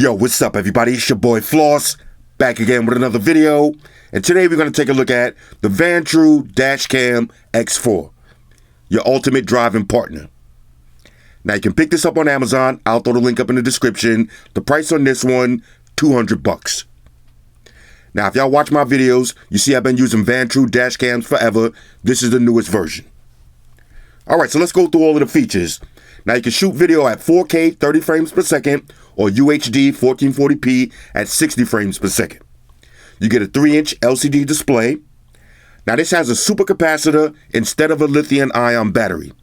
Yo, what's up everybody? It's your boy Floss, back again with another video. And today we're going to take a look at the Vantrue Dashcam X4, your ultimate driving partner. Now you can pick this up on Amazon. I'll throw the link up in the description. The price on this one, $200. Now if y'all watch my videos, you see I've been using Vantrue Dashcams forever. This is the newest version. Alright, so let's go through all of the features. Now you can shoot video at 4K 30 frames per second or UHD 1440p at 60 frames per second. You get a 3-inch LCD display. Now this has a supercapacitor instead of a lithium-ion battery.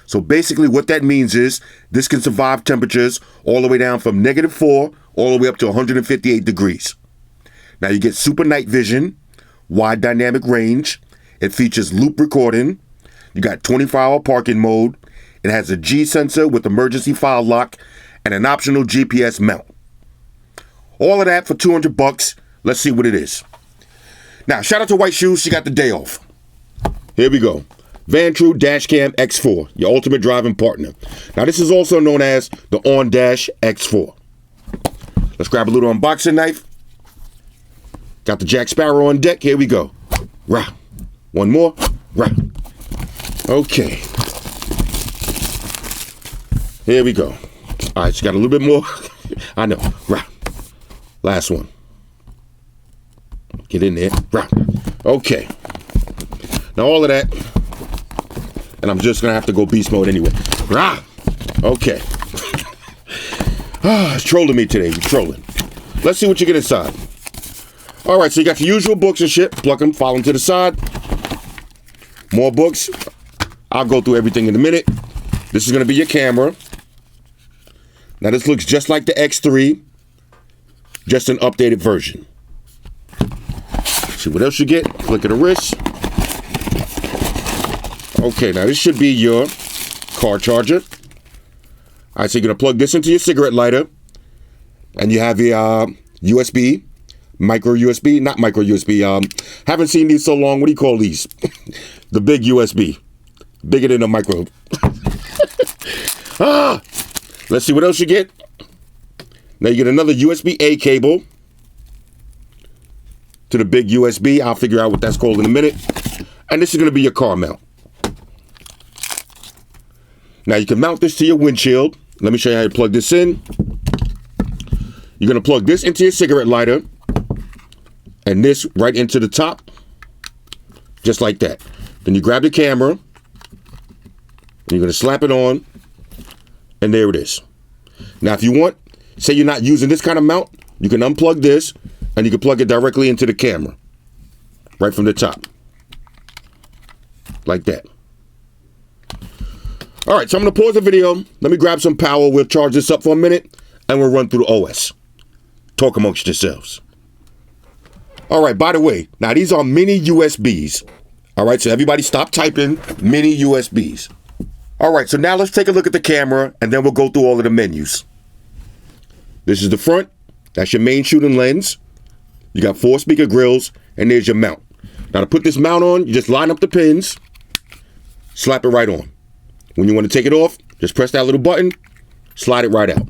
So basically what that means is this can survive temperatures all the way down from -4 all the way up to 158 degrees. Now you get super night vision, wide dynamic range. It features loop recording. You got 24-hour parking mode. It has a G sensor with emergency file lock and an optional GPS mount. All of that for $200. Let's see what it is. Now, shout out to White Shoes. She got the day off. Here we go. Vantrue Dashcam X4, your ultimate driving partner. Now, this is also known as the OnDash X4. Let's grab a little unboxing knife. Got the Jack Sparrow on deck. Here we go. Rah. One more. Rah. Okay. Here we go. All right, she got a little bit more. I know. Rah. Last one. Get in there. Rah. Okay. Now all of that, and I'm just gonna have to go beast mode anyway. Rah. Okay. It's trolling me today. You're trolling. Let's see what you get inside. All right, so you got the usual books and shit. Plug them, file them to the side. More books. I'll go through everything in a minute. This is gonna be your camera. Now this looks just like the X3, just an updated version. See what else you get? Flick of the wrist. Okay, now this should be your car charger. All right, so you're gonna plug this into your cigarette lighter, and you have your USB, micro USB, not micro USB. Haven't seen these so long. What do you call these? The big USB, bigger than a micro. Let's see what else you get. Now you get another USB-A cable to the big USB. I'll figure out what that's called in a minute. And this is going to be your car mount. Now you can mount this to your windshield. Let me show you how you plug this in. You're going to plug this into your cigarette lighter and this right into the top, just like that. Then you grab the camera and you're going to slap it on. And there it is. Now, if you want, say you're not using this kind of mount, you can unplug this and you can plug it directly into the camera. Right from the top. Like that. All right, so I'm going to pause the video. Let me grab some power. We'll charge this up for a minute and we'll run through the OS. Talk amongst yourselves. All right, by the way, now these are mini USBs. All right, so everybody stop typing mini USBs. All right, so now let's take a look at the camera and then we'll go through all of the menus. This is the front. That's your main shooting lens. You got 4 speaker grills and there's your mount. Now to put this mount on, you just line up the pins, slap it right on. When you want to take it off, just press that little button, slide it right out.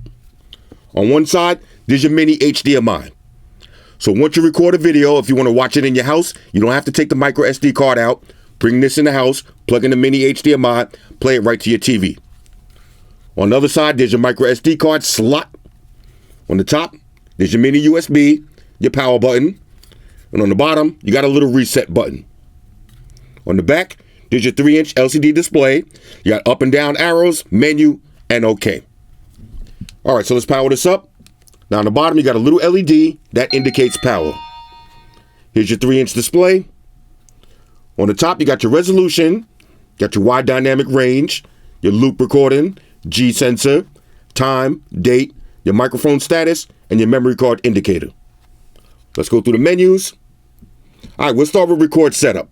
On one side, there's your mini HDMI. So once you record a video, if you want to watch it in your house, you don't have to take the micro SD card out. Bring this in the house, plug in the mini HDMI, play it right to your TV. On the other side, there's your micro SD card slot. On the top, there's your mini USB, your power button. And on the bottom, you got a little reset button. On the back, there's your 3-inch LCD display. You got up and down arrows, menu, and OK. All right, so let's power this up. Now on the bottom, you got a little LED that indicates power. Here's your 3-inch display. On the top, you got your resolution, got your wide dynamic range, your loop recording, G sensor, time, date, your microphone status, and your memory card indicator. Let's go through the menus. All right, we'll start with record setup.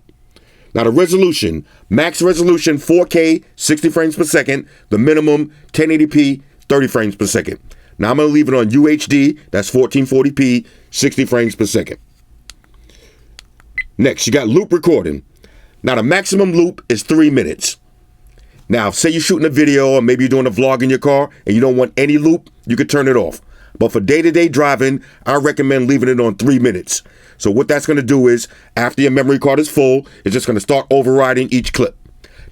Now the resolution, max resolution 4K 60 frames per second, the minimum 1080p 30 frames per second. Now I'm going to leave it on UHD, that's 1440p 60 frames per second. Next, you got loop recording. Now the maximum loop is 3 minutes. Now, say you're shooting a video or maybe you're doing a vlog in your car and you don't want any loop, you could turn it off. But for day-to-day driving, I recommend leaving it on 3 minutes. So what that's going to do is, after your memory card is full, it's just going to start overriding each clip.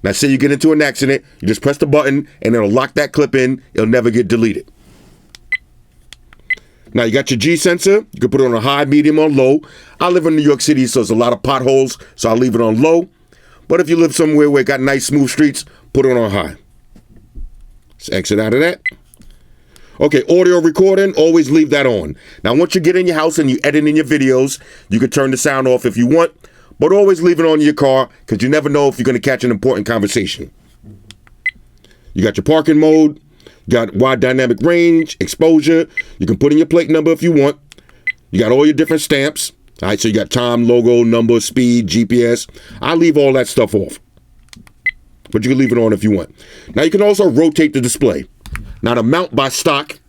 Now, say you get into an accident, you just press the button, and it'll lock that clip in. It'll never get deleted. Now, you got your G sensor. You can put it on a high, medium, or low. I live in New York City, so there's a lot of potholes, so I'll leave it on low. But if you live somewhere where it got nice, smooth streets, put it on high. Let's exit out of that. Okay, audio recording, always leave that on. Now, once you get in your house and you edit in your videos, you can turn the sound off if you want, but always leave it on in your car because you never know if you're going to catch an important conversation. You got your parking mode, you got wide dynamic range, exposure. You can put in your plate number if you want. You got all your different stamps. All right, so you got time, logo, number, speed, GPS. I leave all that stuff off, but you can leave it on if you want. Now, you can also rotate the display. Now, the mount by stock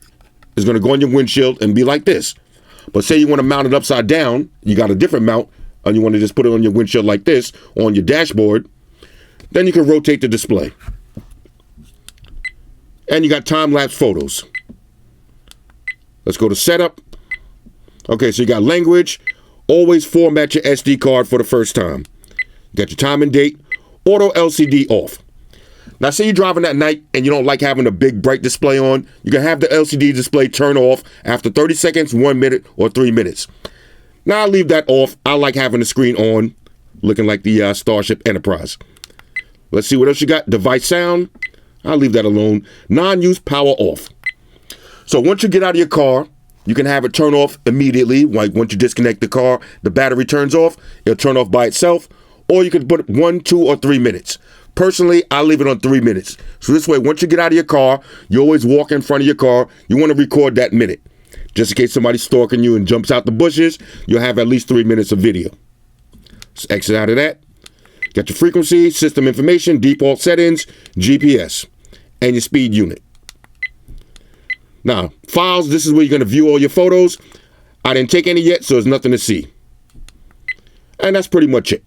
is going to go on your windshield and be like this. But say you want to mount it upside down, you got a different mount, and you want to just put it on your windshield like this, on your dashboard, then you can rotate the display. And you got time-lapse photos. Let's go to setup. Okay, so you got language. Always format your SD card for the first time. You got your time and date. Auto LCD off. Now, say you're driving at night and you don't like having a big bright display on, you can have the LCD display turn off after 30 seconds, 1 minute, or 3 minutes. Now, I leave that off. I like having the screen on, looking like the Starship Enterprise. Let's see what else you got. Device sound. I'll leave that alone. Non-use power off. So once you get out of your car, you can have it turn off immediately. Like once you disconnect the car, the battery turns off. It'll turn off by itself. Or you can put 1, 2, or 3 minutes. Personally, I leave it on 3 minutes. So this way, once you get out of your car, you always walk in front of your car. You want to record that minute. Just in case somebody's stalking you and jumps out the bushes, you'll have at least 3 minutes of video. Let's exit out of that. Got your frequency, system information, default settings, GPS, and your speed unit. Now, files, this is where you're going to view all your photos. I didn't take any yet, so there's nothing to see. And that's pretty much it.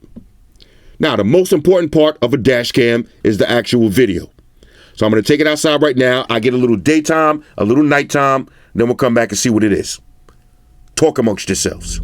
Now, the most important part of a dash cam is the actual video. So I'm going to take it outside right now. I get a little daytime, a little nighttime, then we'll come back and see what it is. Talk amongst yourselves.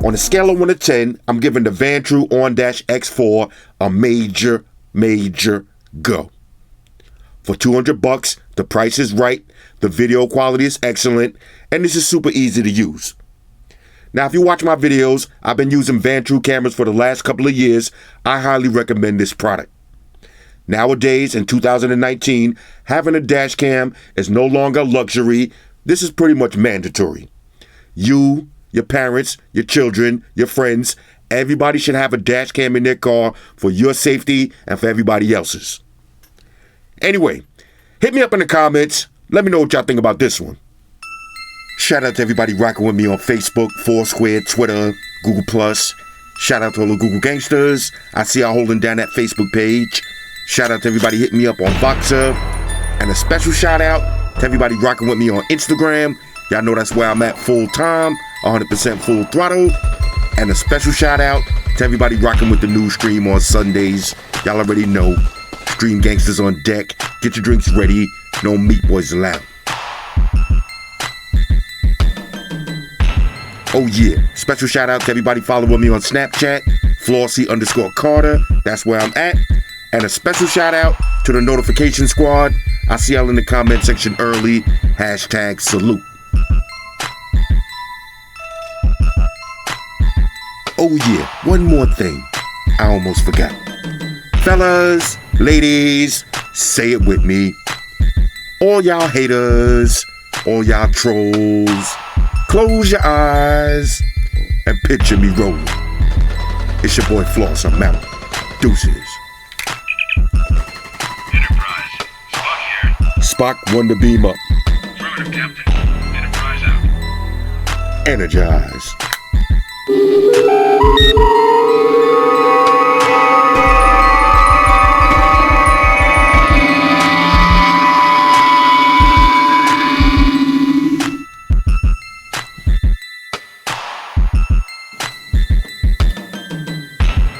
On a scale of 1 to 10, I'm giving the Vantrue On-X4 a major go. For $200, the price is right, the video quality is excellent, and this is super easy to use. Now, if you watch my videos, I've been using Vantrue cameras for the last couple of years. I highly recommend this product. Nowadays, in 2019, having a dash cam is no longer a luxury. This is pretty much mandatory. You, your parents, your children, your friends, everybody should have a dash cam in their car for your safety and for everybody else's. Anyway, hit me up in the comments. Let me know what y'all think about this one. Shout out to everybody rocking with me on Facebook, Foursquare, Twitter, Google+. Shout out to all the Google gangsters. I see y'all holding down that Facebook page. Shout out to everybody hitting me up on Voxer. And a special shout out to everybody rocking with me on Instagram. Y'all know that's where I'm at full time, 100% full throttle. And a special shout out to everybody rocking with the new stream on Sundays. Y'all already know. Stream gangsters on deck. Get your drinks ready. No meat boys allowed. Oh yeah, special shout out to everybody following me on Snapchat, Flossy_Carter, that's where I'm at. And a special shout out to the notification squad. I see y'all in the comment section early, #salute. Oh yeah, one more thing, I almost forgot. Fellas, ladies, say it with me. All y'all haters, all y'all trolls, close your eyes and picture me rolling. It's your boy Floss, I'm out. Deuces. Enterprise, Spock here. Spock, one to beam up. Affirmative, Captain. Enterprise out. Energize.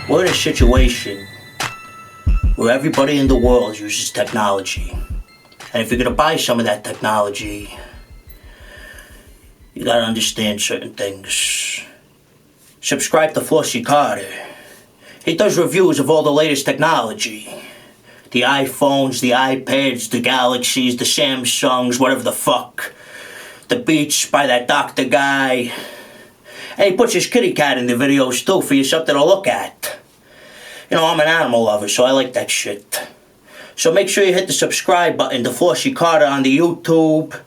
We're in a situation where everybody in the world uses technology. And if you're gonna buy some of that technology, you gotta understand certain things. Subscribe to Flossy Carter. He does reviews of all the latest technology. The iPhones, the iPads, the Galaxies, the Samsungs, whatever the fuck. The Beats by that doctor guy. And he puts his kitty cat in the videos too for you something to look at. You know, I'm an animal lover, so I like that shit. So make sure you hit the subscribe button to Flossy Carter on the YouTube,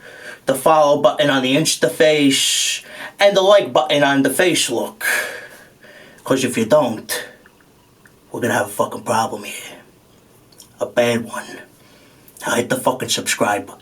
the follow button on the Instaface, and the like button on the Facelook. Because if you don't, we're gonna have a fucking problem here. A bad one. Now hit the fucking subscribe button.